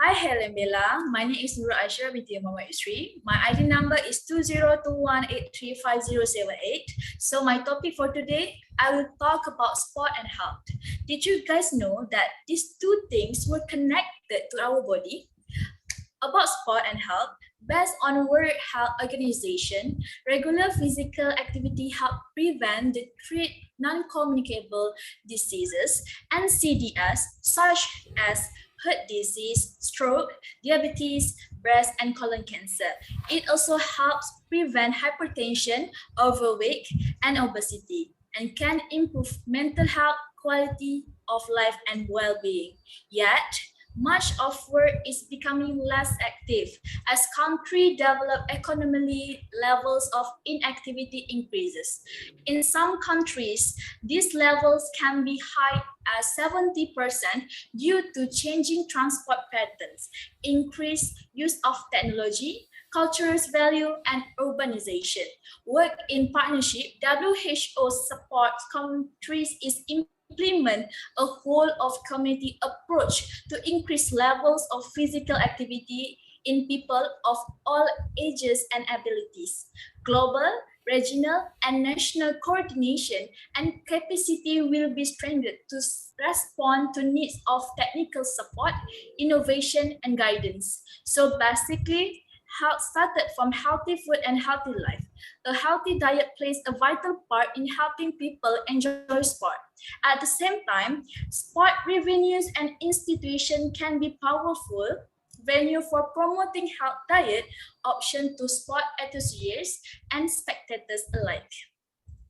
Hi, Helen Bella. My name is Nura Aisha binti Muhammad Isri. My ID number is 2021835078. So my topic for today, I will talk about sport and health. Did you guys know that these two things were connected to our body? About sport and health, based on World Health Organization, regular physical activity help prevent the treat non-communicable diseases (NCDs) such as heart disease, stroke, diabetes, breast and colon cancer. It also helps prevent hypertension, overweight, and obesity, and can improve mental health, quality of life, and well-being. Yet, much of world is becoming less active as countries develop economically levels of inactivity increases. In some countries, these levels can be high as 70% due to changing transport patterns, increased use of technology, cultural value, and urbanization. Work in partnership, WHO supports countries is implement a whole of community approach to increase levels of physical activity in people of all ages and abilities. Global, regional, and national coordination and capacity will be strengthened to respond to needs of technical support, innovation, and guidance. So basically, health started from healthy food and healthy life. A healthy diet plays a vital part in helping people enjoy sport. At the same time, sport revenues and institutions can be powerful venue for promoting health diet option to sport enthusiasts and spectators alike.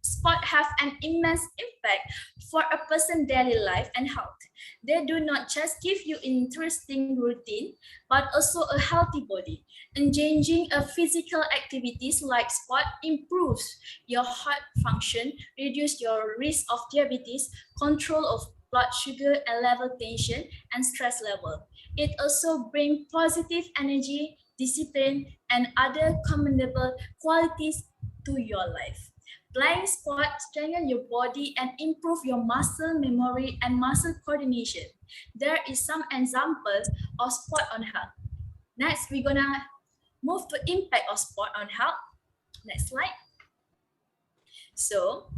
Sport have an immense impact for a person's daily life and health. They do not just give you interesting routine, but also a healthy body. Engaging in physical activities like sport improves your heart function, reduce your risk of diabetes, control of blood sugar and level tension, and stress level. It also brings positive energy, discipline, and other commendable qualities to your life. Playing sport strengthens your body and improve your muscle memory and muscle coordination. There is some examples of sport on health. Next, we're gonna move to impact of sport on health. Next slide. So,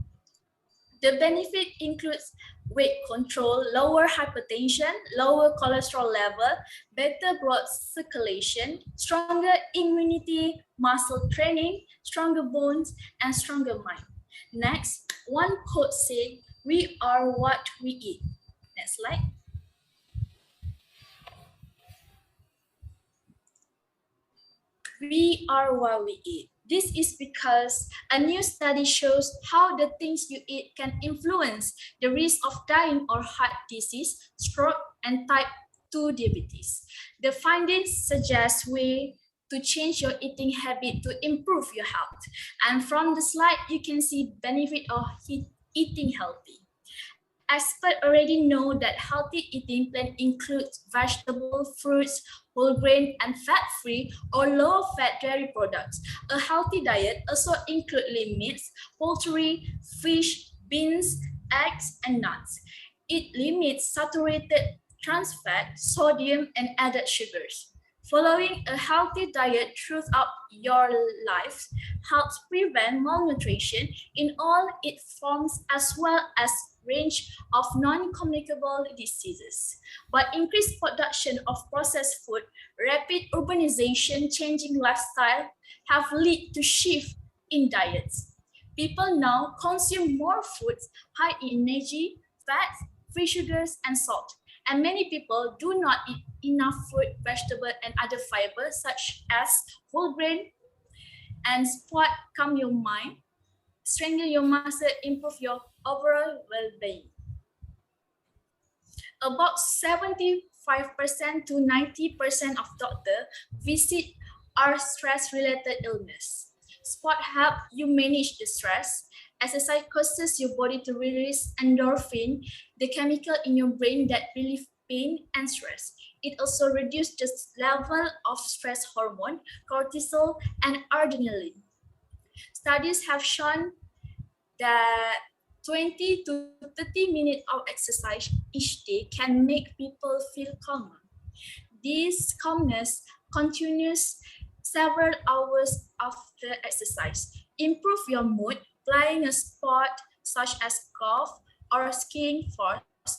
the benefit includes weight control, lower hypertension, lower cholesterol level, better blood circulation, stronger immunity, muscle training, stronger bones, and stronger mind. Next, one quote said, "We are what we eat." Next slide. We are what we eat. This is because a new study shows how the things you eat can influence the risk of dying or heart disease, stroke, and type 2 diabetes. The findings suggest ways to change your eating habit to improve your health. And from the slide, you can see benefit of eating healthy. Experts already know that healthy eating plan includes vegetable, fruits, whole grain, and fat-free or low-fat dairy products. A healthy diet also includes lean meats, poultry, fish, beans, eggs, and nuts. It limits saturated trans fat, sodium, and added sugars. Following a healthy diet throughout your life helps prevent malnutrition in all its forms as well as range of non-communicable diseases. But increased production of processed food, rapid urbanization, changing lifestyle have led to shift in diets. People now consume more foods high in energy, fat, free sugars, and salt. And many people do not eat enough fruit, vegetable, and other fibers such as whole grain. And sport calm your mind, strengthen your muscle, improve your overall well-being. About 75% to 90% of doctors visit are stress-related illness. Sport help you manage the stress. Exercise causes your body to release endorphin, the chemical in your brain that relieve pain and stress. It also reduces the level of stress hormone, cortisol, and adrenaline. Studies have shown that 20 to 30 minutes of exercise each day can make people feel calmer. This calmness continues several hours after exercise. Improve your mood, playing a sport such as golf or skiing force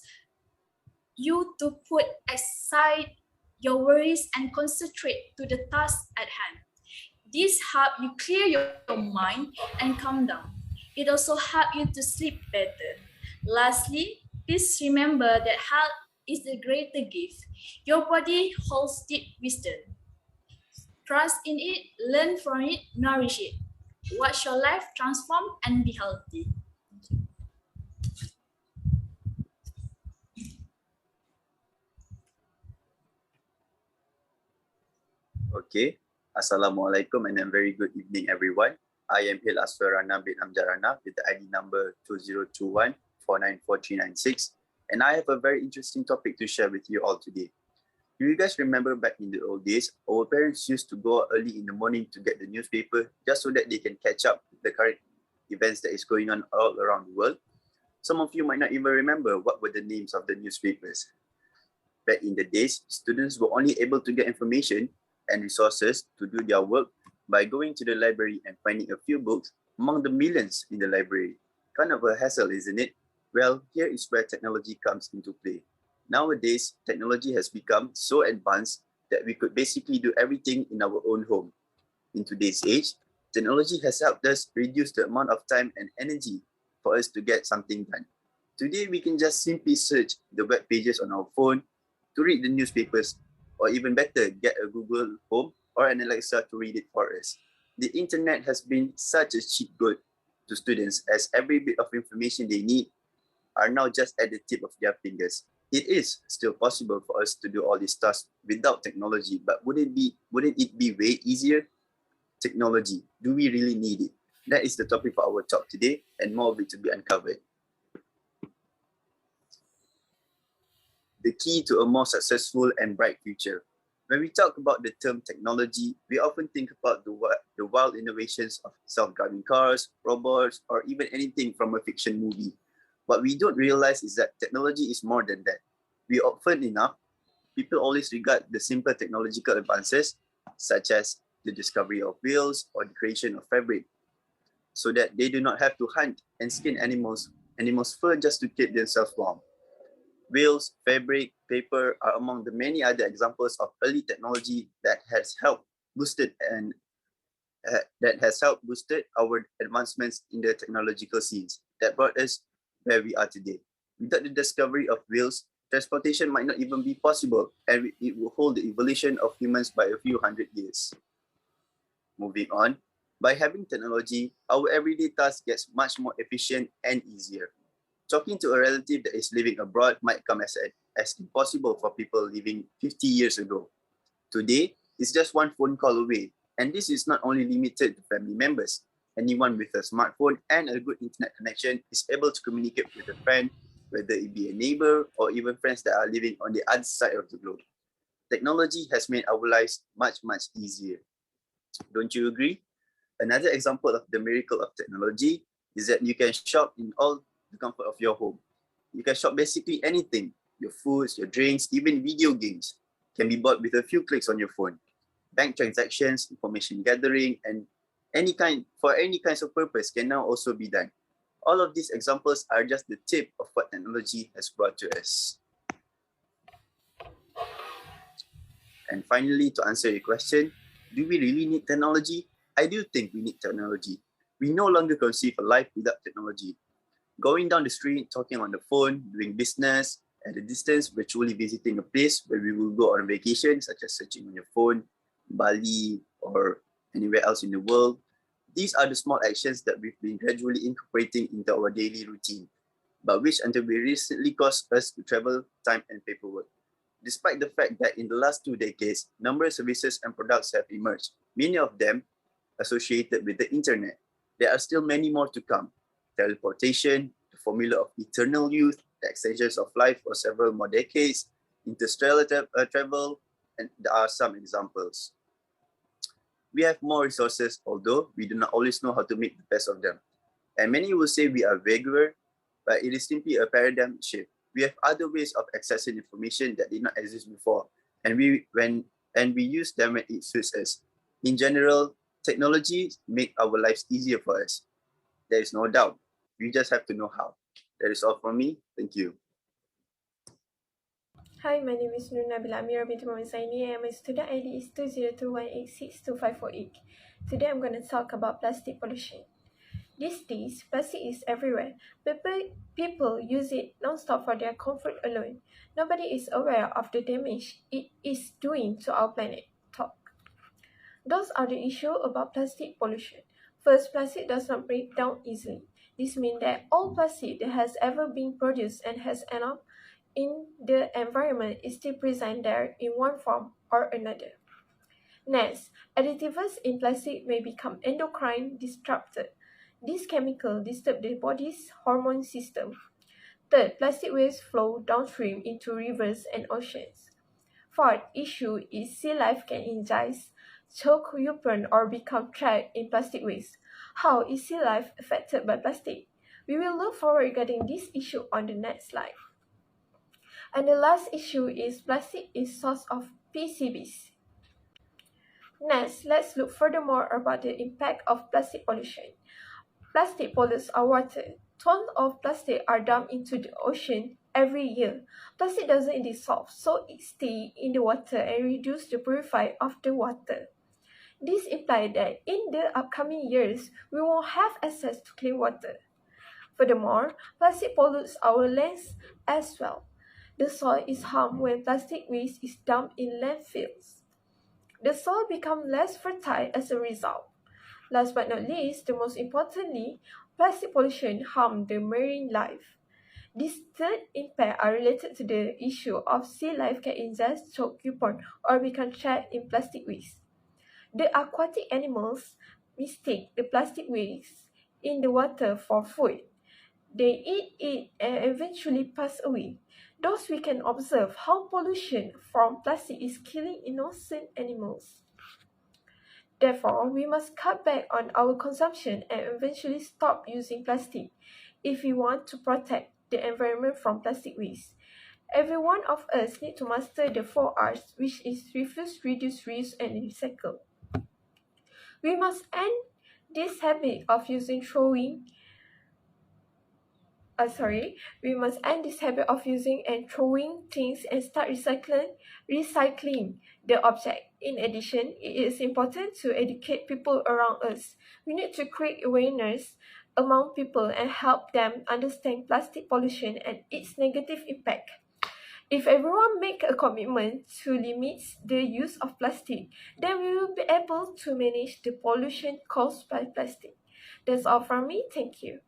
you to put aside your worries and concentrate to the task at hand. This helps you clear your mind and calm down. It also helps you to sleep better. Lastly, please remember that health is the greater gift. Your body holds deep wisdom. Trust in it, learn from it, nourish it. Watch your life transform and be healthy. Okay. Assalamualaikum and a very good evening, everyone. I am Hil Aswarana bin Amjarana with the ID number 2021494396, and I have a very interesting topic to share with you all today. Do you guys remember back in the old days, our parents used to go out early in the morning to get the newspaper just so that they can catch up with the current events that is going on all around the world? Some of you might not even remember what were the names of the newspapers. Back in the days, students were only able to get information and resources to do their work by going to the library and finding a few books among the millions in the library. Kind of a hassle, isn't it? Well, here is where technology comes into play. Nowadays, technology has become so advanced that we could basically do everything in our own home. In today's age, technology has helped us reduce the amount of time and energy for us to get something done. Today, we can just simply search the web pages on our phone to read the newspapers, or even better, get a Google Home or an Alexa to read it for us. The internet has been such a cheap good to students, as every bit of information they need are now just at the tip of their fingers. It is still possible for us to do all these tasks without technology, but wouldn't it be way easier? Technology, do we really need it? That is the topic for our talk today, and more of it to be uncovered. The key to a more successful and bright future. When we talk about the term technology, we often think about the wild innovations of self-driving cars, robots, or even anything from a fiction movie. What we don't realize is that technology is more than that. People always regard the simple technological advances, such as the discovery of wheels or the creation of fabric, so that they do not have to hunt and skin animals' fur just to keep themselves warm. Wheels, fabric, paper are among the many other examples of early technology that has helped boosted our advancements in the technological scenes that brought us where we are today. Without the discovery of wheels, transportation might not even be possible, and it will hold the evolution of humans by a few hundred years. Moving on, by having technology, our everyday task gets much more efficient and easier. Talking to a relative that is living abroad might come as impossible for people living 50 years ago. Today, it's just one phone call away, and this is not only limited to family members. Anyone with a smartphone and a good internet connection is able to communicate with a friend, whether it be a neighbor or even friends that are living on the other side of the globe. Technology has made our lives much, much easier. Don't you agree? Another example of the miracle of technology is that you can shop in all the comfort of your home. You can shop basically anything. Your foods, your drinks, even video games can be bought with a few clicks on your phone. Bank transactions, information gathering, and any kinds of purpose can now also be done. All of these examples are just the tip of what technology has brought to us. And finally, to answer your question, do we really need technology? I do think we need technology. We no longer conceive a life without technology. Going down the street, talking on the phone, doing business at a distance, virtually visiting a place where we will go on a vacation, such as searching on your phone, Bali, or anywhere else in the world. These are the small actions that we've been gradually incorporating into our daily routine, but which until we recently caused us to travel, time, and paperwork. Despite the fact that in the last 2 decades, numerous services and products have emerged, many of them associated with the internet, there are still many more to come. Teleportation, the formula of eternal youth, the extensions of life for several more decades, interstellar travel, and there are some examples. We have more resources, although we do not always know how to make the best of them. And many will say we are regular, but it is simply a paradigm shift. We have other ways of accessing information that did not exist before, and we use them when it suits us. In general, technology make our lives easier for us. There is no doubt. We just have to know how. That is all from me. Thank you. Hi, my name is Nur Nabila Amira binti Muhammad Zaini and my student ID is 20218625488. Today I'm going to talk about plastic pollution. These days, plastic is everywhere. People use it non-stop for their comfort alone. Nobody is aware of the damage it is doing to our planet. Talk. Those are the issues about plastic pollution. First, plastic does not break down easily. This means that all plastic that has ever been produced and has ended up in the environment is still present there in one form or another. Next, additives in plastic may become endocrine disrupted. These chemicals disturb the body's hormone system. Third, plastic waste flow downstream into rivers and oceans. Fourth issue is sea life can ingest, choke, upon, or become trapped in plastic waste. How is sea life affected by plastic? We will look forward regarding this issue on the next slide. And the last issue is plastic is source of PCBs. Next, let's look furthermore about the impact of plastic pollution. Plastic pollutes our water. Tons of plastic are dumped into the ocean every year. Plastic doesn't dissolve, so it stays in the water and reduces the purify of the water. This implies that in the upcoming years, we won't have access to clean water. Furthermore, plastic pollutes our lands as well. The soil is harmed when plastic waste is dumped in landfills. The soil becomes less fertile as a result. Last but not least, the most importantly, plastic pollution harms the marine life. These third impacts are related to the issue of sea life can ingest, choke, upon, or become trapped in plastic waste. The aquatic animals mistake the plastic waste in the water for food. They eat it and eventually pass away. Thus, we can observe how pollution from plastic is killing innocent animals. Therefore, we must cut back on our consumption and eventually stop using plastic if we want to protect the environment from plastic waste. Every one of us needs to master the 4 Rs, which is refuse, reduce, reuse, and recycle. We must end this habit of we must end this habit of using and throwing things and start recycling the object. In addition, it is important to educate people around us. We need to create awareness among people and help them understand plastic pollution and its negative impact. If everyone make a commitment to limit the use of plastic, then we will be able to manage the pollution caused by plastic. That's all from me. Thank you.